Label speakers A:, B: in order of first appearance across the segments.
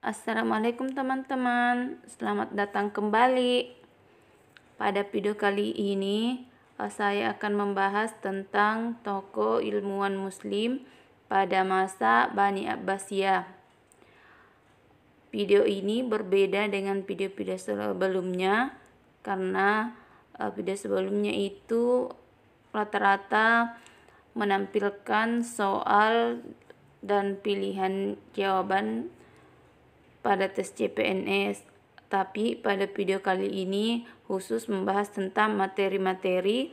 A: Assalamualaikum teman-teman, selamat datang kembali. Pada video kali ini saya akan membahas tentang tokoh ilmuwan muslim pada masa Bani Abbasiyah. Video ini berbeda dengan video-video sebelumnya karena video sebelumnya itu rata-rata menampilkan soal dan pilihan jawaban pada tes CPNS, tapi pada video kali ini khusus membahas tentang materi-materi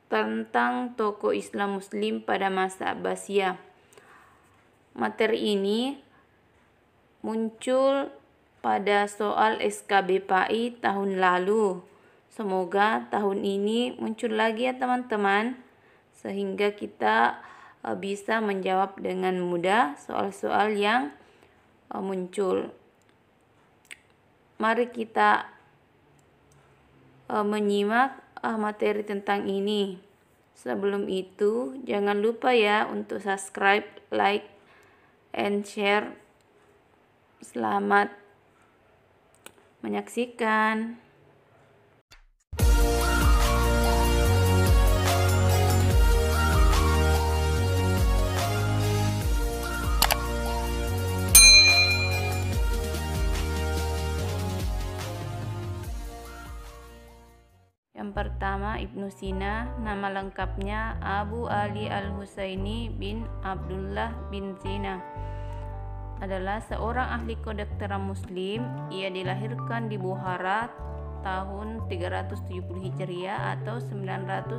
A: tentang tokoh Islam Muslim pada masa Abbasiyah. Materi ini muncul pada soal SKB PAI tahun lalu. Semoga tahun ini muncul lagi ya teman-teman, sehingga kita bisa menjawab dengan mudah soal-soal yang muncul. Mari kita menyimak materi tentang ini. Sebelum itu, jangan lupa ya untuk subscribe, like, and share. Selamat menyaksikan. Yang pertama, Ibnu Sina, nama lengkapnya Abu Ali Al-Husaini bin Abdullah bin Sina, adalah seorang ahli kedokteran muslim. Ia dilahirkan di Bukhara tahun 370 Hijriah atau 980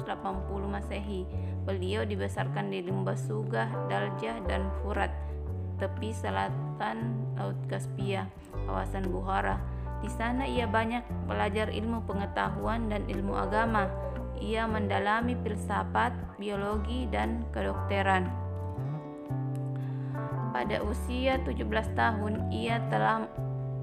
A: Masehi. Beliau dibesarkan di lembah Sugah, Daljah, dan Furat, tepi selatan Laut Kaspia, kawasan Bukhara. Di sana ia banyak belajar ilmu pengetahuan dan ilmu agama. Ia mendalami filsafat, biologi, dan kedokteran. Pada usia 17 tahun, ia telah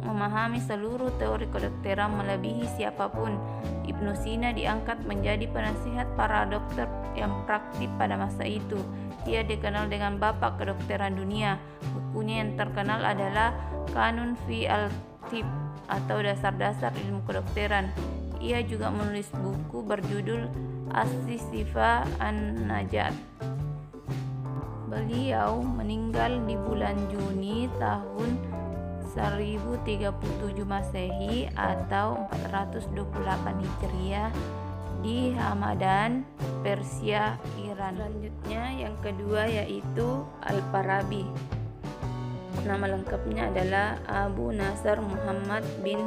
A: memahami seluruh teori kedokteran melebihi siapapun. Ibnu Sina diangkat menjadi penasihat para dokter yang praktik pada masa itu. Ia dikenal dengan bapak kedokteran dunia. Bukunya yang terkenal adalah Kanun fi al-Tib atau dasar-dasar ilmu kedokteran. Ia juga menulis buku berjudul As-Sifa an-Najat. Beliau meninggal di bulan Juni tahun 1037 Masehi atau 428 Hijriah di Hamadan, Persia, Iran. Selanjutnya yang kedua yaitu Al-Farabi. Nama lengkapnya adalah Abu Nasr Muhammad bin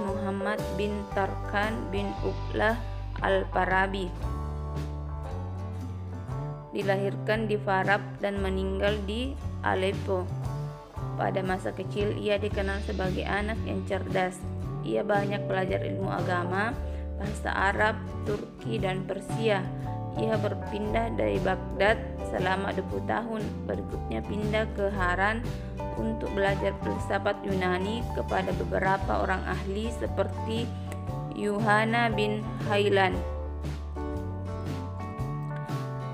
A: Tarkan bin Uqlah Al-Farabi. Dilahirkan di Farab dan meninggal di Aleppo. Pada masa kecil ia dikenal sebagai anak yang cerdas. Ia banyak belajar ilmu agama, bahasa Arab, Turki, dan Persia. Ia berpindah dari Baghdad selama 20 tahun. Berikutnya pindah ke Haran untuk belajar filsafat Yunani kepada beberapa orang ahli seperti Yuhana bin Haylan.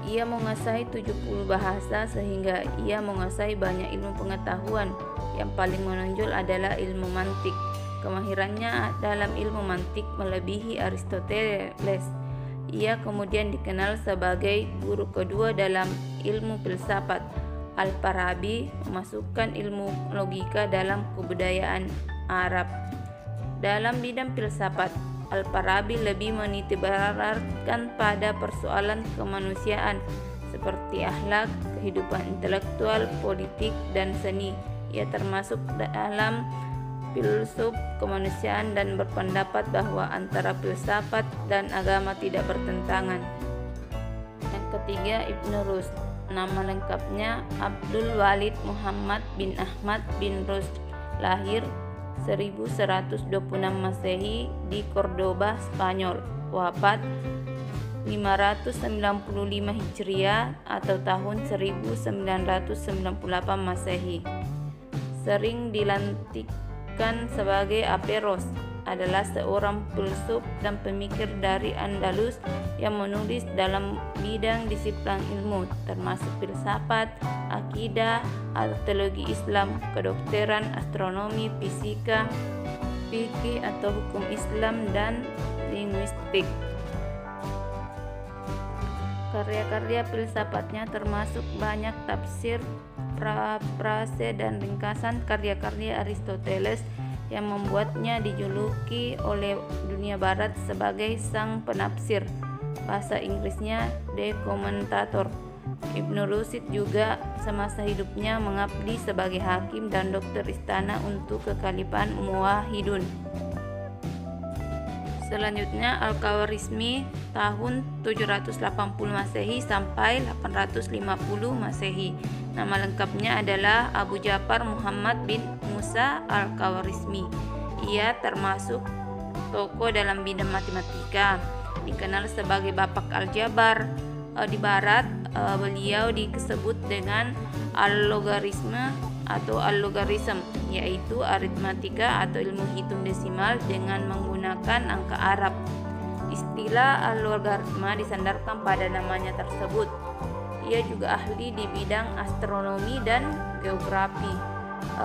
A: Ia menguasai 70 bahasa sehingga ia menguasai banyak ilmu pengetahuan. Yang paling menonjol adalah ilmu mantik. Kemahirannya dalam ilmu mantik melebihi Aristoteles. Ia kemudian dikenal sebagai guru kedua dalam ilmu filsafat. Al-Farabi memasukkan ilmu logika dalam kebudayaan Arab. Dalam bidang filsafat, Al-Farabi lebih menitikberatkan pada persoalan kemanusiaan seperti akhlak, kehidupan intelektual, politik, dan seni. Ia termasuk dalam filsuf kemanusiaan dan berpendapat bahwa antara filsafat dan agama tidak bertentangan. Yang ketiga, Ibnu Rushd. Nama lengkapnya Abdul Walid Muhammad bin Ahmad bin Rushd, lahir 1126 Masehi di Cordoba, Spanyol. Wafat 595 Hijriah atau tahun 1998 Masehi. Sering dilantikkan sebagai Averroes, adalah seorang filsuf dan pemikir dari Andalus yang menulis dalam bidang disiplin ilmu termasuk filsafat, akidah, atau teologi Islam, kedokteran, astronomi, fisika, fikih atau hukum Islam, dan linguistik. Karya-karya filsafatnya termasuk banyak tafsir, prase, dan ringkasan karya-karya Aristoteles yang membuatnya dijuluki oleh dunia barat sebagai sang penafsir. Bahasa Inggrisnya The Commentator. Ibnu Rushd juga semasa hidupnya mengabdi sebagai hakim dan dokter istana untuk kekhalifahan Umayyadun. Selanjutnya Al-Khawarizmi tahun 780 Masehi sampai 850 Masehi. Nama lengkapnya adalah Abu Ja'far Muhammad bin Musa Al-Khawarizmi. Ia termasuk tokoh dalam bidang matematika, dikenal sebagai Bapak Aljabar. Di barat beliau disebut dengan al-logarisme atau al-logarism, yaitu aritmatika atau ilmu hitung desimal dengan menggunakan angka Arab. Istilah al-logaritma disandarkan pada namanya tersebut. Ia juga ahli di bidang astronomi dan geografi.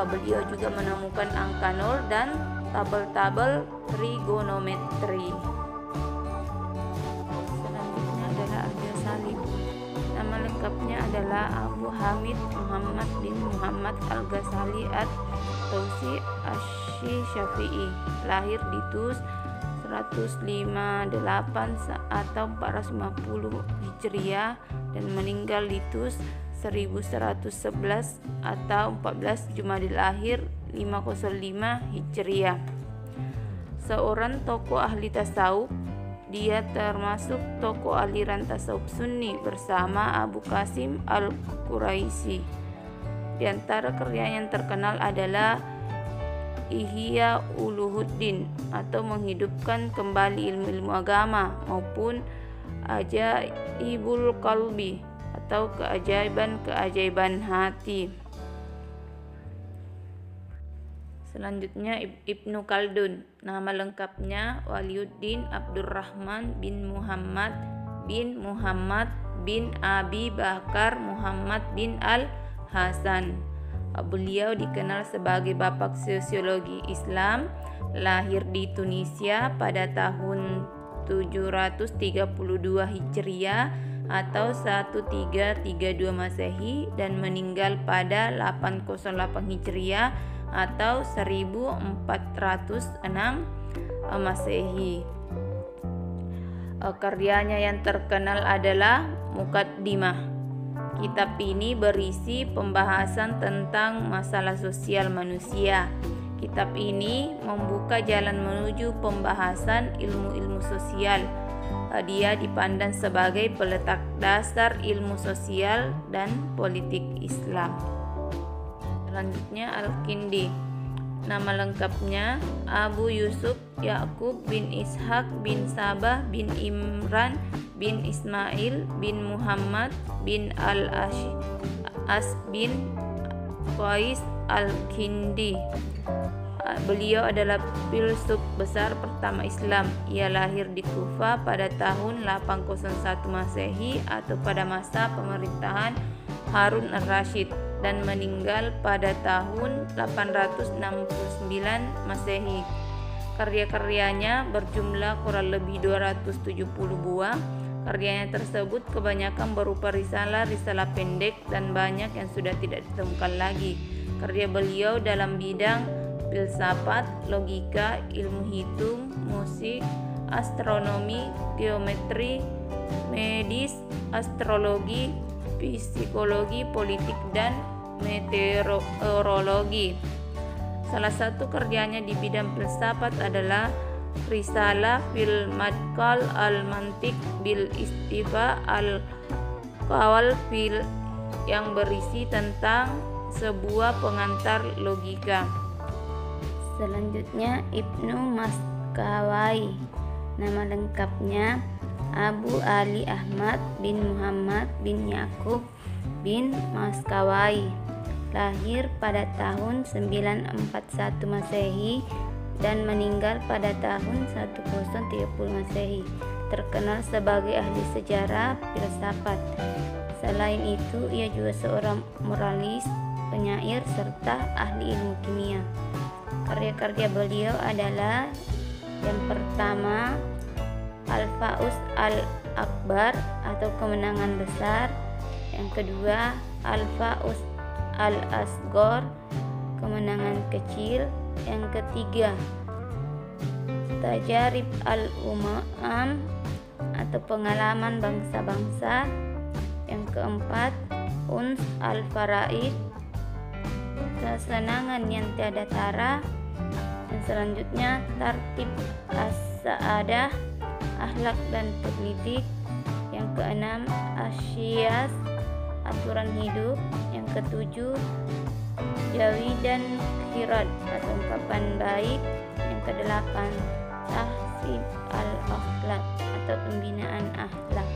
A: Beliau juga menemukan angka 0 dan tabel-tabel trigonometri. Selanjutnya adalah Al-Ghazali. Nama lengkapnya adalah Abu Hamid Muhammad bin Muhammad Al-Ghazali At-Tausi Asy-Syafi'i. Lahir di Tus 158 atau 450 Hijriah dan meninggal di Tus 1111 atau 14 Jumadil Akhir 505 Hijriah. Seorang tokoh ahli tasawuf, dia termasuk tokoh aliran tasawuf Sunni bersama Abu Qasim Al-Quraisy. Di antara karya yang terkenal adalah Ihya Ulumuddin atau menghidupkan kembali ilmu-ilmu agama, maupun Ajaibul Qalbi atau keajaiban-keajaiban hati. Selanjutnya Ibnu Khaldun. Nama lengkapnya Waliuddin Abdurrahman bin Muhammad bin Abi Bakar Muhammad bin Al-Hasan. Beliau dikenal sebagai bapak sosiologi Islam. Lahir di Tunisia pada tahun 732 Hijriah atau 1332 Masehi dan meninggal pada 808 Hijriah atau 1406 Masehi. Karyanya yang terkenal adalah Muqaddimah. Kitab ini berisi pembahasan tentang masalah sosial manusia. Kitab ini membuka jalan menuju pembahasan ilmu-ilmu sosial. Dia dipandang sebagai peletak dasar ilmu sosial dan politik Islam. Selanjutnya Al-Kindi. Nama lengkapnya Abu Yusuf Ya'qub bin Ishaq bin Sabah bin Imran bin Ismail bin Muhammad bin Al-As bin Qais Al-Kindi. Beliau adalah filsuf besar pertama Islam. Ia lahir di Kufa pada tahun 801 Masehi atau pada masa pemerintahan Harun al-Rashid dan meninggal pada tahun 869 Masehi. Karya-karyanya berjumlah kurang lebih 270 buah. Karyanya tersebut kebanyakan berupa risalah pendek dan banyak yang sudah tidak ditemukan lagi. Karya beliau dalam bidang filsafat, logika, ilmu hitung, musik, astronomi, geometri, medis, astrologi, psikologi, politik, dan meteorologi. Salah satu karyanya di bidang filsafat adalah Risalah fil Madkhal al-Mantiq bil Istifa al-Qawl fil, yang berisi tentang sebuah pengantar logika. Selanjutnya Ibnu Maskawai. Nama lengkapnya Abu Ali Ahmad bin Muhammad bin Yaqub bin Maskawai. Lahir pada tahun 941 Masehi dan meninggal pada tahun 1030 Masehi. terkenal sebagai ahli sejarah filsafat. Selain itu, ia juga seorang moralis, penyair, serta ahli ilmu kimia. Karya-karya beliau adalah yang pertama, Al-Fauz Al-Akbar atau kemenangan besar. Yang kedua, Al-Fauz Al-Asghar, kemenangan kecil. Yang ketiga, Tajarib Al-Umam atau pengalaman bangsa-bangsa. Yang keempat, Uns Al-Faraid, kesenangan yang tiada tara. Dan selanjutnya, Tartib As-Sa'adah, akhlak dan politik. Yang keenam, Asyiyas, aturan hidup. Yang ketujuh, Jawi dan Khirat atau ungkapan baik. Yang kedelapan, Tahsib al-Akhlaq atau pembinaan akhlak.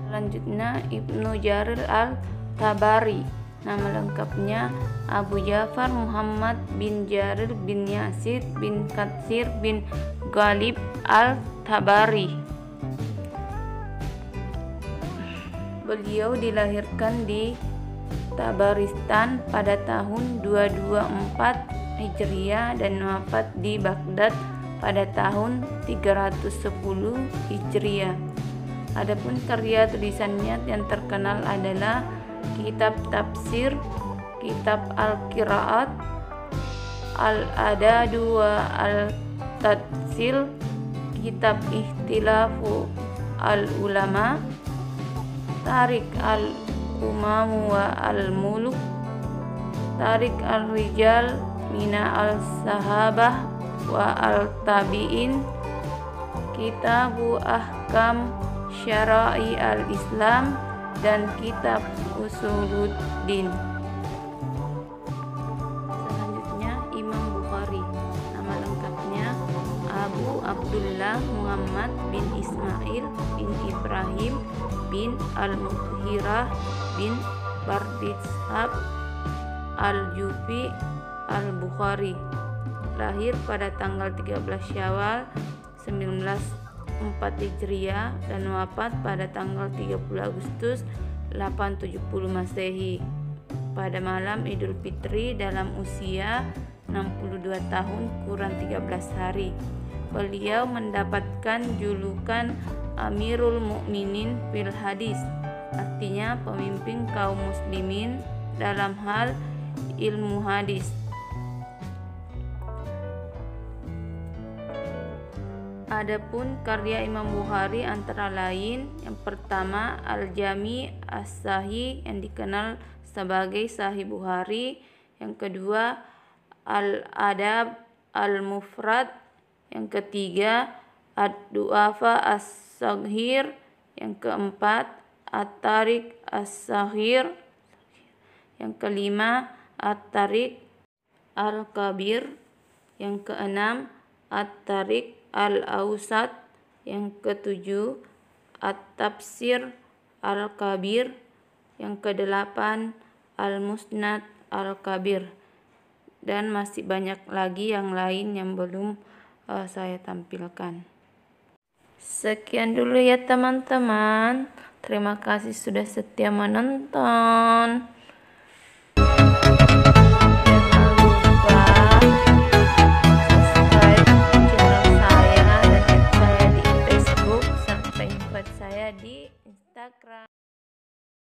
A: Selanjutnya, Ibnu Jarir al-Tabari, nama lengkapnya Abu Ja'far Muhammad bin Jarir bin Yazid bin Katsir bin Ghalib al-Tabari. Beliau dilahirkan di Tabaristan pada tahun 224 Hijriah dan wafat di Baghdad pada tahun 310 Hijriah. Adapun karya tulisannya yang terkenal adalah kitab tafsir, kitab al-qiraat, al-adadu wa al-tadsil, kitab ikhtilafu al-ulama, tarik al-umam wa al-muluk, tarik al-rijal mina al-sahabah wa al-tabi'in, kitabu ahkam syara'i al-islam, dan kitab usuluddin. Selanjutnya, Imam Bukhari, nama lengkapnya Abu Abdullah Muhammad bin Ismail bin Ibrahim bin al-Mughirah bin Bardishab al-Jufi al-Bukhari, lahir pada tanggal 13 Syawal 1904 Hijriah dan wafat pada tanggal 30 Agustus 870 Masehi pada malam Idul Fitri dalam usia 62 tahun kurang 13 hari. Beliau mendapatkan julukan Amirul Mukminin fil Hadis, artinya pemimpin kaum muslimin dalam hal ilmu hadis. Adapun karya Imam Bukhari antara lain, yang pertama Al-Jami As-Sahih yang dikenal sebagai Sahih Bukhari, yang kedua Al-Adab Al-Mufrad, yang ketiga Ad-Du'afa As-Saghir, yang keempat At-Tariq As-Saghir, yang kelima At-Tariq Al-Kabir, yang keenam At-Tariq Al-Awsat, yang ketujuh At-Tafsir Al-Kabir, yang kedelapan Al-Musnad Al-Kabir, dan masih banyak lagi yang lain yang belum saya tampilkan. Sekian dulu ya teman-teman, terima kasih sudah setia menonton.